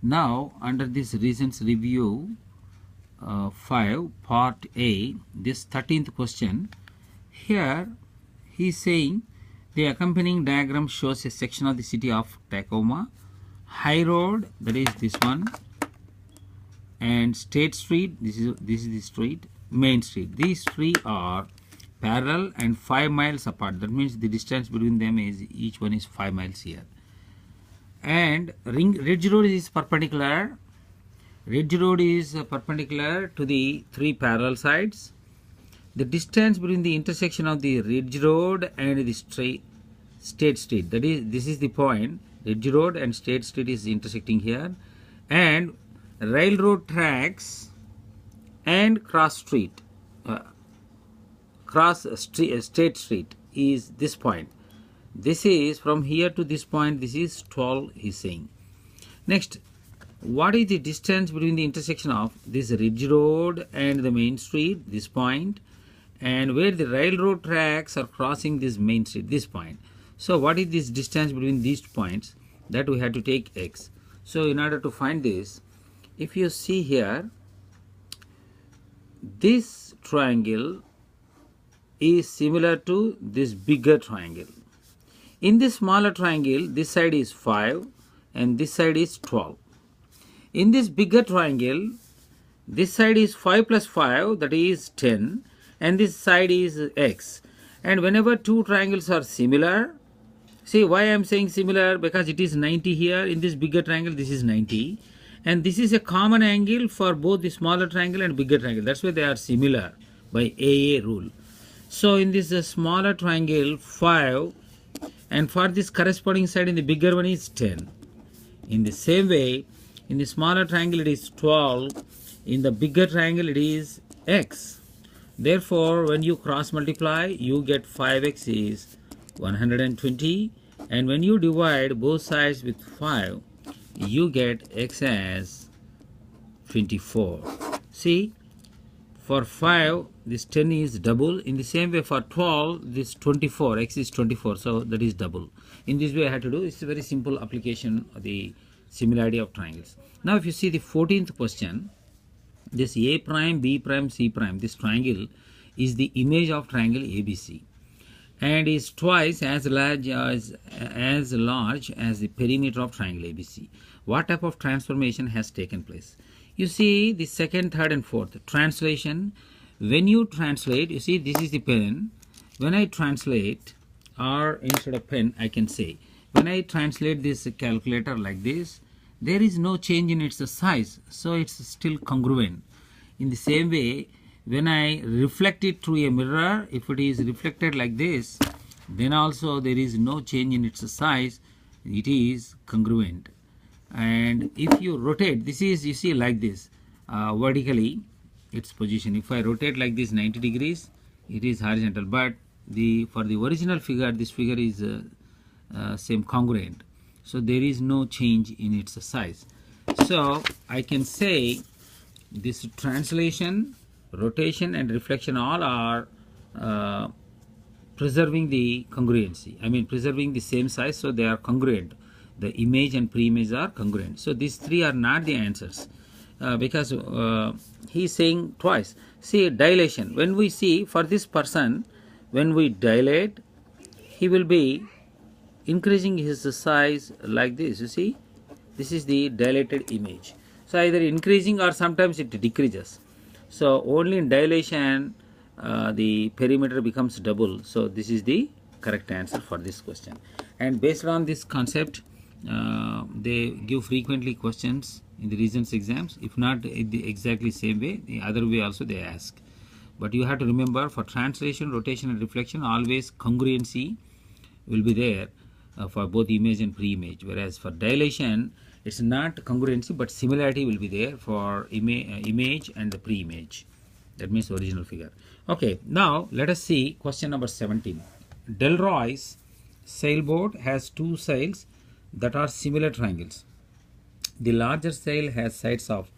Now under this reasons review 5 part A, this 13th question, here he is saying the accompanying diagram shows a section of the city of Tacoma. High Road, that is this one, and State Street, this is the street, Main Street. These three are parallel and 5 miles apart. That means the distance between them is each one is 5 miles here. And Ridge Road is perpendicular. Ridge Road is perpendicular to the 3 parallel sides. The distance between the intersection of the Ridge Road and the State Street, that is, this is the point. Ridge Road and State Street is intersecting here, and railroad tracks and State Street is this point. This is from here to this point. This is 12, he is saying. Next, what is the distance between the intersection of this Ridge Road and the Main Street, this point, and where the railroad tracks are crossing this Main Street, this point. So what is this distance between these points? That we have to take x. So in order to find this, if you see here, this triangle is similar to this bigger triangle. In this smaller triangle, this side is 5 and this side is 12. In this bigger triangle, this side is 5 plus 5, that is 10, and this side is x. And whenever two triangles are similar, see why I am saying similar, because it is 90 here. In this bigger triangle, this is 90, and this is a common angle for both the smaller triangle and bigger triangle. That's why they are similar by AA rule. So in this smaller triangle, 5, and for this corresponding side in the bigger one is 10. In the same way, in the smaller triangle it is 12, in the bigger triangle it is x. Therefore, when you cross multiply, you get 5x is 120, and when you divide both sides with 5, you get x as 24. See, for 5 this 10 is double. In the same way for 12 this 24, x is 24, so that is double. In this way I had to do. It's a very simple application of the similarity of triangles. Now if you see the 14th question, this A prime, B prime, C prime, this triangle is the image of triangle ABC and is twice as large as the perimeter of triangle ABC. What type of transformation has taken place? You see the second, third and fourth. Translation. When you translate, you see this is the pen. When I translate, or instead of pen I can say, when I translate this calculator like this, there is no change in its size, so it's still congruent. In the same way, when I reflect it through a mirror, if it is reflected like this, then also there is no change in its size, it is congruent. And if you rotate, this is, you see, like this, vertically its position. If I rotate like this 90 degrees, it is horizontal, but for the original figure, this figure is same congruent, so there is no change in its size. So I can say this translation, rotation and reflection all are preserving the congruency, I mean preserving the same size, so they are congruent. The image and pre-image are congruent. So these three are not the answers because he is saying twice. See, dilation. When we see for this person, when we dilate, he will be increasing his size like this. You see, this is the dilated image. So either increasing or sometimes it decreases. So only in dilation the perimeter becomes double. So this is the correct answer for this question. And based on this concept, they give frequently questions in the reasons exams. If not in the exactly same way, the other way also they ask. But you have to remember, for translation, rotation and reflection, always congruency will be there for both image and pre-image. Whereas for dilation, it's not congruency, but similarity will be there for image and the pre-image. That means original figure. Okay, now let us see question number 17. Delroy's sailboat has two sails that are similar triangles. The larger sail has sides of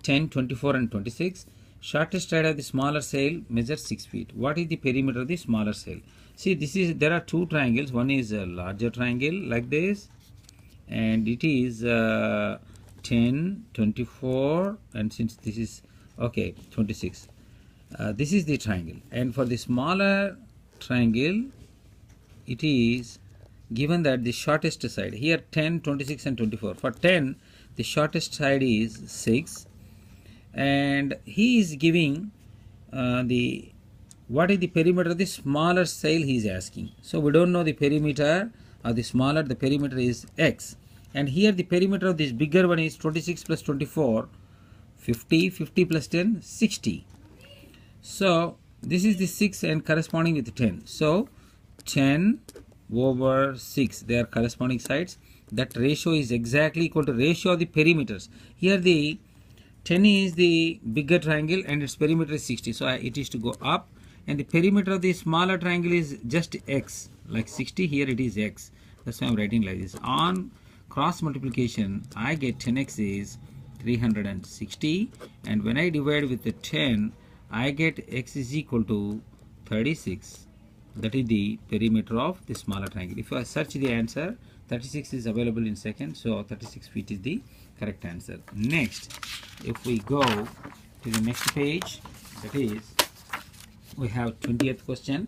10, 24 and 26. Shortest side of the smaller sail measures 6 feet. What is the perimeter of the smaller sail? See, there are two triangles. One is a larger triangle like this, and it is 10, 24, and since this is, okay, 26. This is the triangle, and for the smaller triangle, it is given that the shortest side, here 10, 26 and 24. For 10, the shortest side is 6, and he is giving what is the perimeter of the smaller side he is asking. So we don't know the perimeter of the smaller, the perimeter is x, and here the perimeter of this bigger one is 26 plus 24, 50, 50 plus 10, 60. So this is the 6 and corresponding with 10. So 10 over 6, they are corresponding sides. That ratio is exactly equal to ratio of the perimeters. Here the 10 is the bigger triangle and its perimeter is 60. So it is to go up, and the perimeter of the smaller triangle is just x, like 60, here it is x. That's why I'm writing like this. On cross multiplication, I get 10x is 360, and when I divide with the 10, I get x is equal to 36. That is the perimeter of the smaller triangle. If I search the answer, 36 is available in second, so 36 feet is the correct answer. Next, if we go to the next page, that is, we have 20th question.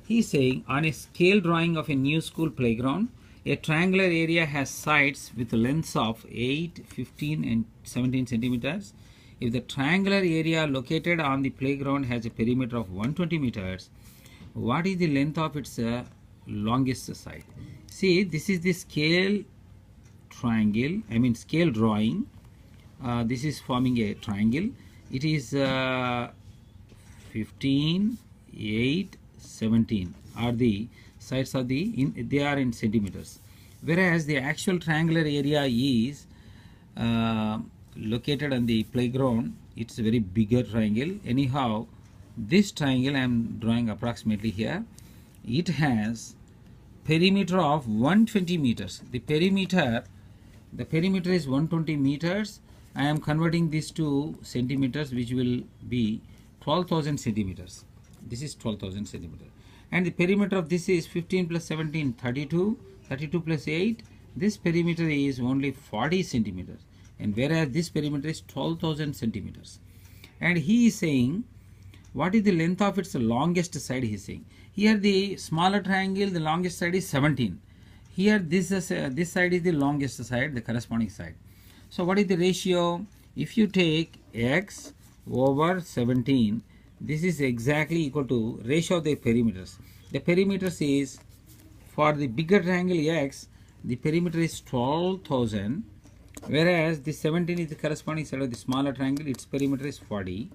He is saying, on a scale drawing of a new school playground, a triangular area has sides with lengths of 8, 15 and 17 centimeters. If the triangular area located on the playground has a perimeter of 120 meters, what is the length of its longest side? See, this is the scale triangle, scale drawing. This is forming a triangle. It is 15, 8, 17 are the sides of they are in centimeters. Whereas the actual triangular area is located on the playground. It's a very bigger triangle. Anyhow, this triangle I am drawing approximately here. It has perimeter of 120 meters. The perimeter is 120 meters. I am converting this to centimeters, which will be 12,000 centimeters. This is 12,000 centimeters. And the perimeter of this is 15 plus 17, 32. 32 plus 8. This perimeter is only 40 centimeters. And whereas this perimeter is 12,000 centimeters. And he is saying, what is the length of its longest side, he is saying. Here the smaller triangle, the longest side is 17. Here this side is the longest side, the corresponding side. So what is the ratio? If you take x over 17, this is exactly equal to ratio of the perimeters. The perimeters is, for the bigger triangle x, the perimeter is 12,000, whereas the 17 is the corresponding side of the smaller triangle, its perimeter is 40.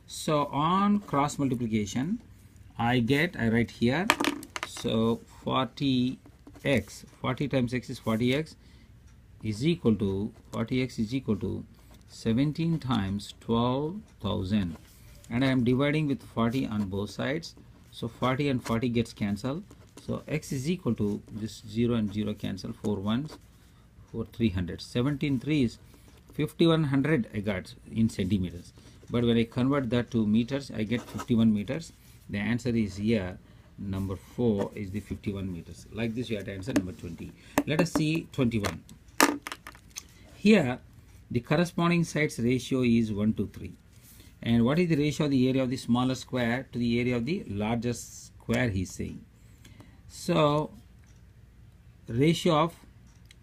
So on cross multiplication, I write here, so 40x, 40 times x is 40x, is equal to 40x is equal to 17 times 12,000, and I am dividing with 40 on both sides. So 40 and 40 gets cancelled. So x is equal to this 0 and 0 cancel, 4 ones, 4 300. 17 3s, 5100 I got in centimeters. But when I convert that to meters, I get 51 meters. The answer is here. Number 4 is the 51 meters. Like this, you have to answer number 20. Let us see 21. Here, the corresponding sides ratio is 1 to 3. And what is the ratio of the area of the smaller square to the area of the larger square, he is saying. So, ratio of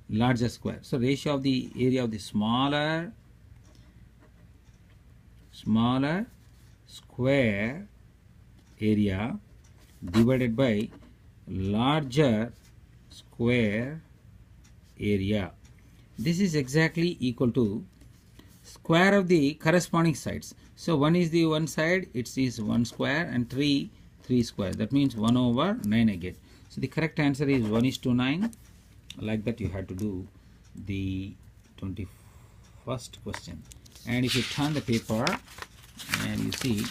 larger square. So, ratio of the area of the smaller square area divided by larger square area. This is exactly equal to square of the corresponding sides. So 1 is the one side, it is 1 square, and 3 square. That means 1 over 9 I get. So the correct answer is 1:9. Like that you have to do the 21st question. And if you turn the paper and you see,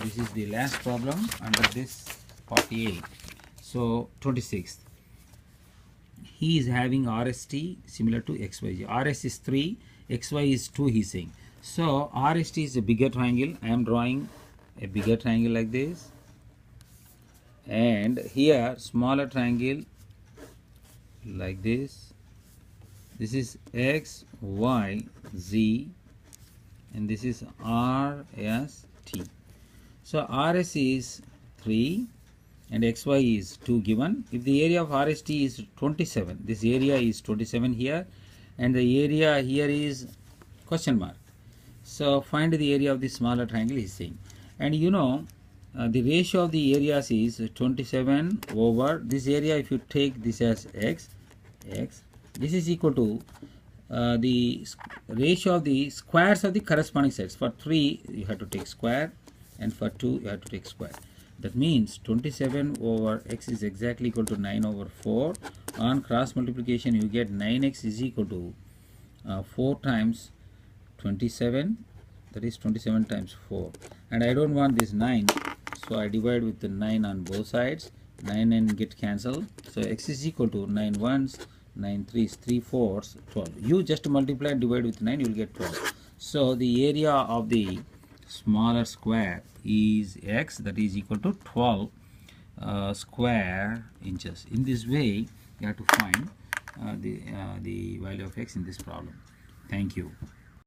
this is the last problem under this 48. So 26th. He is having RST similar to XYZ. RS is 3, XY is 2, he is saying. So RST is a bigger triangle. I am drawing a bigger triangle like this. And here smaller triangle like this. This is x, y, z, and this is r, s, t. So rs is 3 and xy is 2 given. If the area of RST is 27, this area is 27 here, and the area here is question mark. So find the area of the smaller triangle, he is saying. And you know, the ratio of the areas is 27 over this area. If you take this as x, this is equal to the ratio of the squares of the corresponding sides. For 3 you have to take square, and for 2 you have to take square. That means 27 over x is exactly equal to 9 over 4. On cross multiplication you get 9x is equal to 4 times 27, that is 27 times 4. And I don't want this 9, so I divide with the 9 on both sides. 9 and get cancelled. So x is equal to 9 ones, 9 threes, 3 fours, 12. You just multiply and divide with 9, you will get 12. So the area of the smaller square is x, that is equal to 12 square inches. In this way you have to find the value of x in this problem. Thank you.